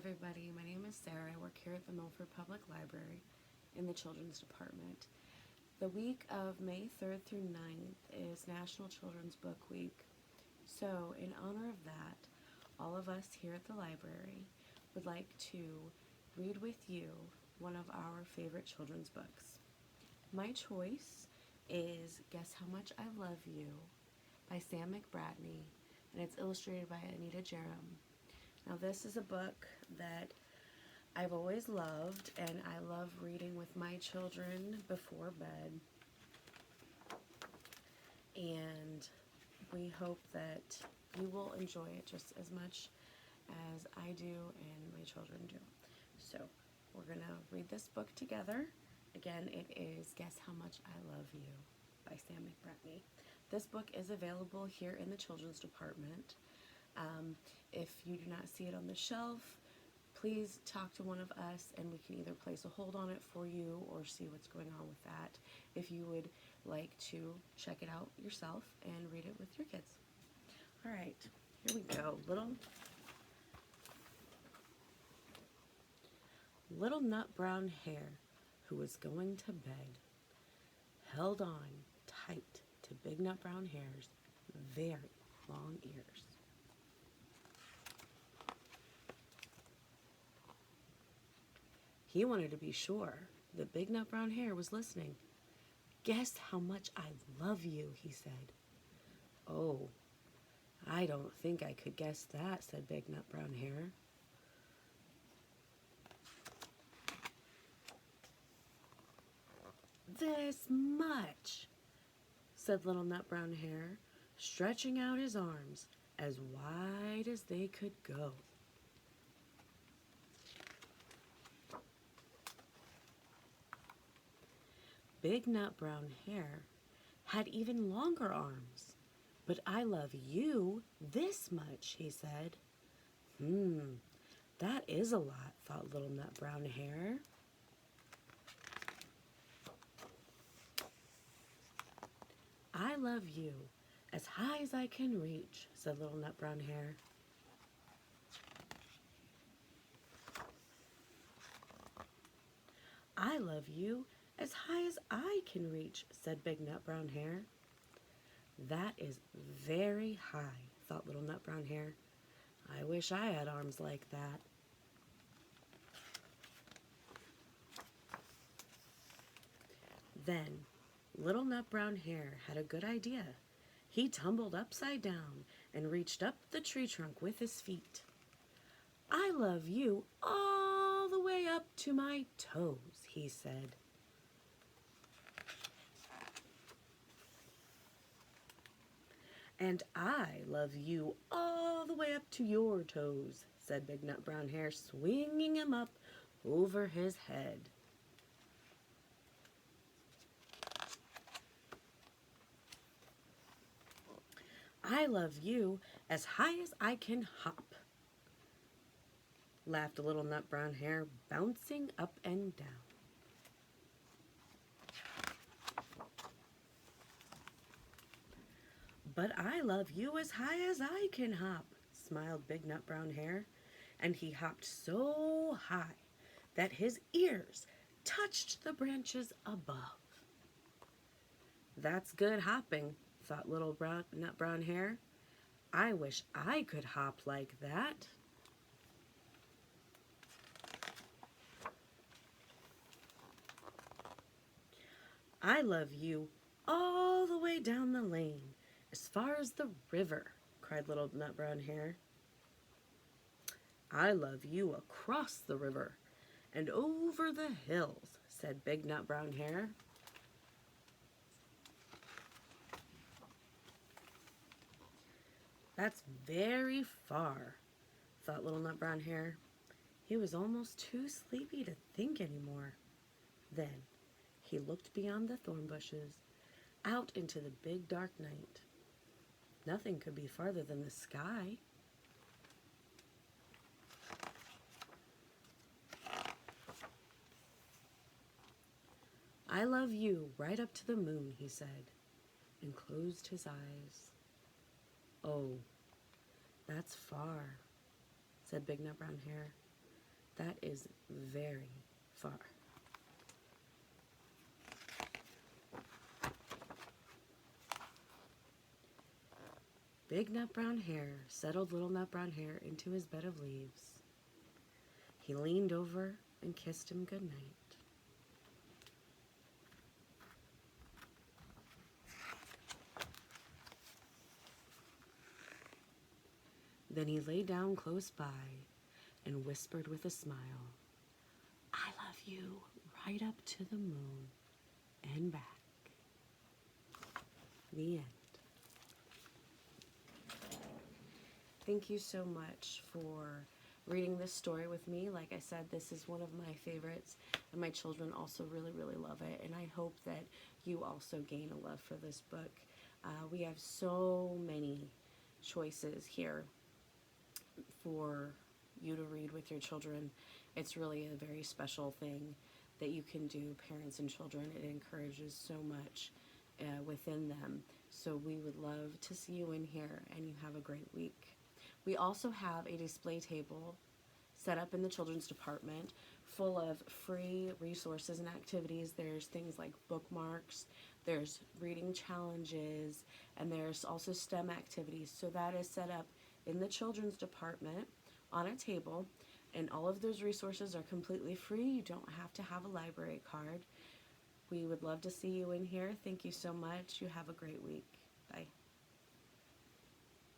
everybody, my name is Sarah. I work here at the Milford Public Library in the Children's Department. The week of May 3rd through 9th is National Children's Book Week. So in honor of that, all of us here at the library would like to read with you one of our favorite children's books. My choice is Guess How Much I Love You by Sam McBratney, and it's illustrated by Anita Jerem. Now this is a book that I've always loved, and I love reading with my children before bed. And we hope that you will enjoy it just as much as I do and my children do. So we're going to read this book together. Again, it is Guess How Much I Love You by Sam McBratney. This book is available here in the Children's Department. If you do not see it on the shelf, please talk to one of us and we can either place a hold on it for you or see what's going on with that if you would like to check it out yourself and read it with your kids. All right, here we go. Little Nut Brown Hare, who was going to bed, held on tight to Big Nut Brown Hare's very long ears. He wanted to be sure that Big Nut Brown Hare was listening. "Guess how much I love you," he said. "Oh, I don't think I could guess that," said Big Nut Brown Hare. "This much," said Little Nut Brown Hare, stretching out his arms as wide as they could go. Big Nut Brown Hare had even longer arms. "But I love you this much," he said. That is a lot," thought Little Nut Brown Hare. "I love you as high as I can reach," said Little Nut Brown Hare. "I love you as high as I can reach," said Big Nut Brown Hare. "That is very high," thought Little Nut Brown Hare. "I wish I had arms like that." Then Little Nut Brown Hare had a good idea. He tumbled upside down and reached up the tree trunk with his feet. "I love you all the way up to my toes," he said. "And I love you all the way up to your toes," said Big Nut Brown Hare, swinging him up over his head. "I love you as high as I can hop," laughed Little Nut Brown Hare, bouncing up and down. "But I love you as high as I can hop," smiled Big Nut Brown Hare, and he hopped so high that his ears touched the branches above. "That's good hopping," thought Little Nut Brown Hare. "I wish I could hop like that." "I love you all the way down the lane, as far as the river," cried Little Nut Brown Hare. "I love you across the river and over the hills," said Big Nut Brown Hare. "That's very far," thought Little Nut Brown Hare. He was almost too sleepy to think anymore. Then he looked beyond the thorn bushes, out into the big dark night. Nothing could be farther than the sky. "I love you right up to the moon," he said, and closed his eyes. "Oh, that's far," said Big Nut Brown Hare. That is very far. Big Nut Brown Hare settled Little Nut Brown Hare into his bed of leaves. He leaned over and kissed him good night. Then he lay down close by and whispered with a smile, "I love you right up to the moon and back." The end. Thank you so much for reading this story with me. Like I said, this is one of my favorites, and my children also really, really love it, and I hope that you also gain a love for this book. We have so many choices here for you to read with your children. It's really a very special thing that you can do, parents and children. It encourages so much within them. So we would love to see you in here, and you have a great week. We also have a display table set up in the children's department full of free resources and activities. There's things like bookmarks, there's reading challenges, and there's also STEM activities. So that is set up in the children's department on a table, and all of those resources are completely free. You don't have to have a library card. We would love to see you in here. Thank you so much. You have a great week. Bye.